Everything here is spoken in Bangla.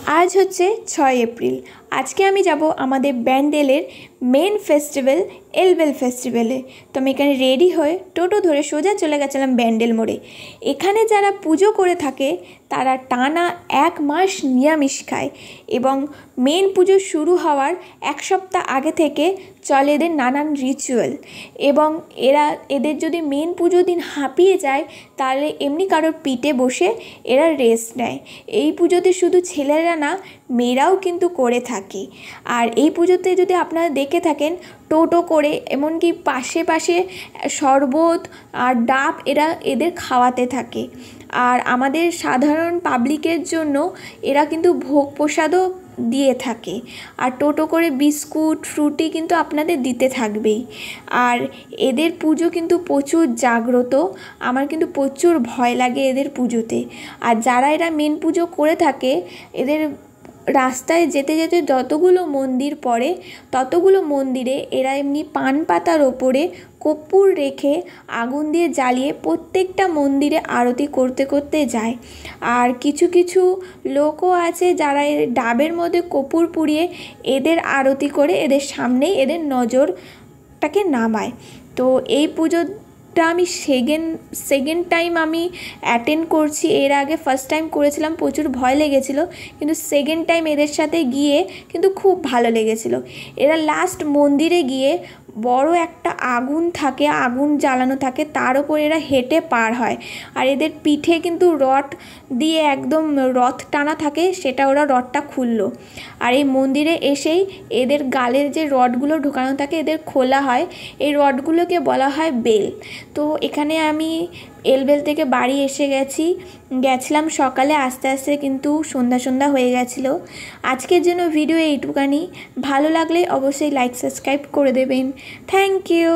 আজ হচ্ছে 6 এপ্রিল। আজকে আমি যাব আমাদের ব্যান্ডেলের মেন ফেস্টিভ্যাল এলবেল ফেস্টিভ্যালে। তো আমি এখানে রেডি হয়ে টোটো ধরে সোজা চলে গেছিলাম ব্যান্ডেল মোড়ে। এখানে যারা পুজো করে থাকে তারা টানা 1 মাস নিরামিষ খায় এবং মেন পুজো শুরু হওয়ার 1 সপ্তাহ আগে থেকে চলে এদের নানান রিচুয়াল। এবং এদের যদি মেন পুজো দিন হাঁপিয়ে যায় তাহলে এমনি কারোর পিঠে বসে এরা রেস্ট নেয়। এই পুজোতে শুধু ছেলেরা না, মেয়েরাও কিন্তু করে থাকে। আর এই পুজোতে যদি আপনারা দেখে থাকেন, টোটো করে এমনকি পাশে পাশে শরবত আর ডাব এদের খাওয়াতে থাকে। আর আমাদের সাধারণ পাবলিকের জন্য এরা কিন্তু ভোগ প্রসাদও দিয়ে থাকে। আর টোটো করে বিস্কুট ফ্রুটি কিন্তু আপনাদের দিতে থাকবেই। আর এদের পুজো কিন্তু প্রচুর জাগ্রত। আমার কিন্তু প্রচুর ভয় লাগে এদের পুজোতে। আর যারা এরা মেন পুজো করে থাকে, এদের রাস্তায় যেতে যেতে যতগুলো মন্দির পড়ে ততগুলো মন্দিরে এরা এমনি পান পাতার ওপরে কর্পূর রেখে আগুন দিয়ে জ্বালিয়ে প্রত্যেকটা মন্দিরে আরতি করতে করতে যায়। আর কিছু কিছু লোকও আছে যারা ডাবের মধ্যে কর্পূর পুড়িয়ে এদের আরতি করে এদের সামনেই এদের নজরটাকে নামায়। তো এই পুজোটা আমি সেকেন্ড টাইম আমি অ্যাটেন্ড করছি। এর আগে ফার্স্ট টাইম করেছিলাম, প্রচুর ভয় লেগেছিলো, কিন্তু সেকেন্ড টাইম এদের সাথে গিয়ে কিন্তু খুব ভালো লেগেছিলো। এরা লাস্ট মন্দিরে গিয়ে বড় একটা আগুন থাকে, আগুন জ্বালানো থাকে, তার ওপর এরা হেঁটে পার হয়। আর এদের পিঠে কিন্তু রড দিয়ে একদম রথ টানা থাকে, সেটা ওরা রডটা খুললো। আর এই মন্দিরে এসেই এদের গালের যে রডগুলো ঢোকানো থাকে এদের খোলা হয়। এই রডগুলোকে বলা হয় বেল। তো এখানে আমি এলবেল থেকে বাড়ি এসে গেছিলাম সকালে, আস্তে আস্তে কিন্তু সন্ধ্যা হয়ে গেছিলো। আজকের জন্য ভিডিও এইটুকানি। ভালো লাগলে অবশ্যই লাইক সাবস্ক্রাইব করে দেবেন। Thank you.